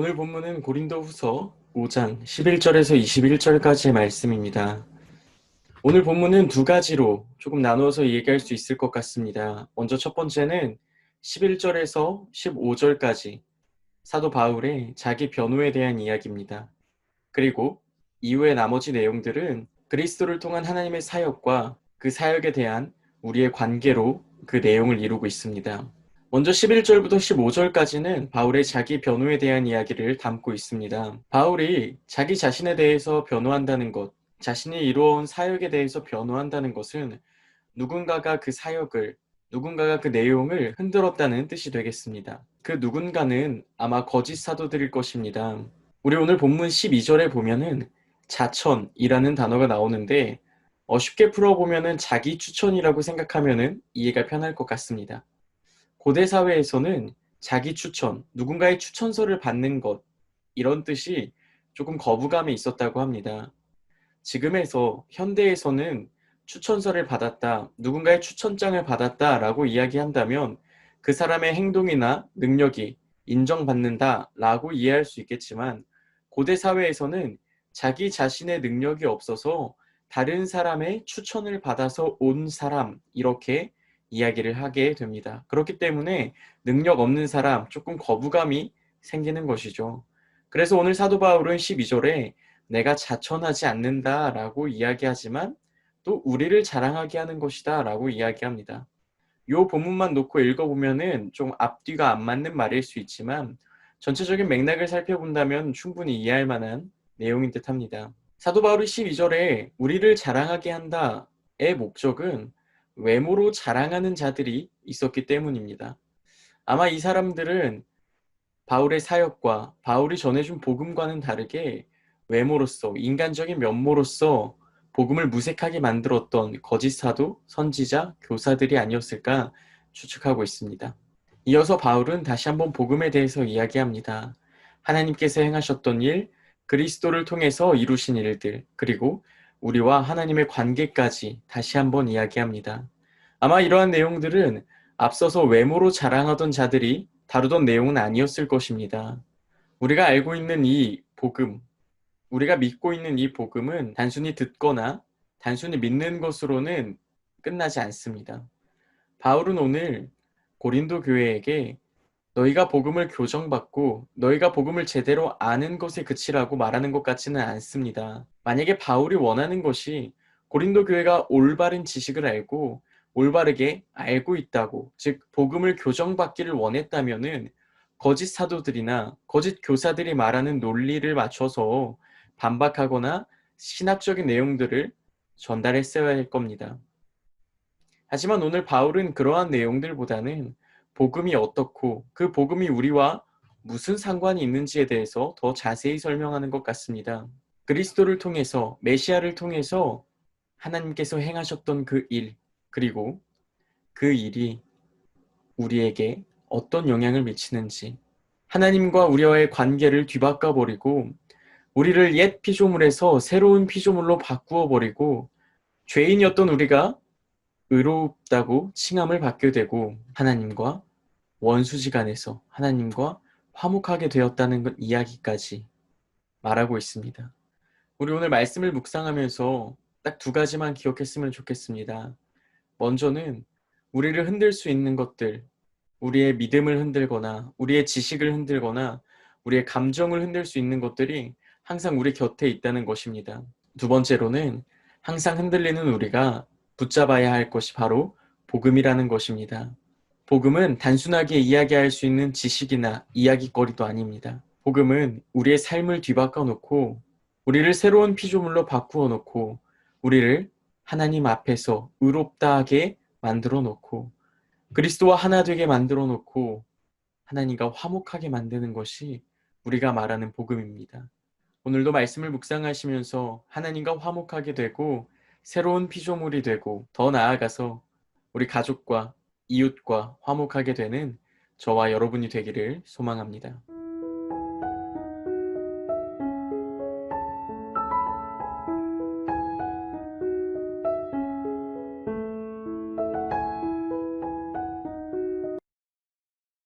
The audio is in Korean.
오늘 본문은 고린도후서 5장 11절에서 21절까지의 말씀입니다. 오늘 본문은 두 가지로 조금 나누어서 얘기할 수 있을 것 같습니다. 먼저 첫 번째는 11절에서 15절까지 사도 바울의 자기 변호에 대한 이야기입니다. 그리고 이후의 나머지 내용들은 그리스도를 통한 하나님의 사역과 그 사역에 대한 우리의 관계로 그 내용을 이루고 있습니다. 먼저 11절부터 15절까지는 바울의 자기 변호에 대한 이야기를 담고 있습니다. 바울이 자기 자신에 대해서 변호한다는 것, 자신이 이루어온 사역에 대해서 변호한다는 것은 누군가가 그 사역을, 누군가가 그 내용을 흔들었다는 뜻이 되겠습니다. 그 누군가는 아마 거짓 사도들일 것입니다. 우리 오늘 본문 12절에 보면은 자천이라는 단어가 나오는데 쉽게 풀어보면은 자기 추천이라고 생각하면은 이해가 편할 것 같습니다. 고대 사회에서는 자기 추천, 누군가의 추천서를 받는 것, 이런 뜻이 조금 거부감이 있었다고 합니다. 지금에서 현대에서는 추천서를 받았다, 누군가의 추천장을 받았다라고 이야기한다면 그 사람의 행동이나 능력이 인정받는다라고 이해할 수 있겠지만 고대 사회에서는 자기 자신의 능력이 없어서 다른 사람의 추천을 받아서 온 사람, 이렇게 이야기를 하게 됩니다. 그렇기 때문에 능력 없는 사람, 조금 거부감이 생기는 것이죠. 그래서 오늘 사도 바울은 12절에 내가 자천하지 않는다라고 이야기하지만 또 우리를 자랑하게 하는 것이다 라고 이야기합니다. 이 본문만 놓고 읽어보면은 좀 앞뒤가 안 맞는 말일 수 있지만 전체적인 맥락을 살펴본다면 충분히 이해할 만한 내용인 듯 합니다. 사도 바울이 12절에 우리를 자랑하게 한다의 목적은 외모로 자랑하는 자들이 있었기 때문입니다. 아마 이 사람들은 바울의 사역과 바울이 전해준 복음과는 다르게 외모로서, 인간적인 면모로서 복음을 무색하게 만들었던 거짓 사도, 선지자, 교사들이 아니었을까 추측하고 있습니다. 이어서 바울은 다시 한번 복음에 대해서 이야기합니다. 하나님께서 행하셨던 일, 그리스도를 통해서 이루신 일들, 그리고 우리와 하나님의 관계까지 다시 한번 이야기합니다. 아마 이러한 내용들은 앞서서 외모로 자랑하던 자들이 다루던 내용은 아니었을 것입니다. 우리가 알고 있는 이 복음, 우리가 믿고 있는 이 복음은 단순히 듣거나 단순히 믿는 것으로는 끝나지 않습니다. 바울은 오늘 고린도 교회에게 너희가 복음을 교정받고 너희가 복음을 제대로 아는 것에 그치라고 말하는 것 같지는 않습니다. 만약에 바울이 원하는 것이 고린도 교회가 올바른 지식을 알고 올바르게 알고 있다고, 즉 복음을 교정받기를 원했다면은 거짓 사도들이나 거짓 교사들이 말하는 논리를 맞춰서 반박하거나 신학적인 내용들을 전달했어야 할 겁니다. 하지만 오늘 바울은 그러한 내용들보다는 복음이 어떻고 그 복음이 우리와 무슨 상관이 있는지에 대해서 더 자세히 설명하는 것 같습니다. 그리스도를 통해서, 메시아를 통해서 하나님께서 행하셨던 그 일, 그리고 그 일이 우리에게 어떤 영향을 미치는지, 하나님과 우리와의 관계를 뒤바꿔 버리고 우리를 옛 피조물에서 새로운 피조물로 바꾸어 버리고 죄인이었던 우리가 의롭다고 칭함을 받게 되고 하나님과 원수지간에서 하나님과 화목하게 되었다는 것 이야기까지 말하고 있습니다. 우리 오늘 말씀을 묵상하면서 딱 두 가지만 기억했으면 좋겠습니다. 먼저는 우리를 흔들 수 있는 것들, 우리의 믿음을 흔들거나 우리의 지식을 흔들거나 우리의 감정을 흔들 수 있는 것들이 항상 우리 곁에 있다는 것입니다. 두 번째로는 항상 흔들리는 우리가 붙잡아야 할 것이 바로 복음이라는 것입니다. 복음은 단순하게 이야기할 수 있는 지식이나 이야기거리도 아닙니다. 복음은 우리의 삶을 뒤바꿔 놓고 우리를 새로운 피조물로 바꾸어 놓고 우리를 하나님 앞에서 의롭다 하게 만들어 놓고 그리스도와 하나 되게 만들어 놓고 하나님과 화목하게 만드는 것이 우리가 말하는 복음입니다. 오늘도 말씀을 묵상하시면서 하나님과 화목하게 되고 새로운 피조물이 되고 더 나아가서 우리 가족과 이웃과 화목하게 되는 저와 여러분이 되기를 소망합니다.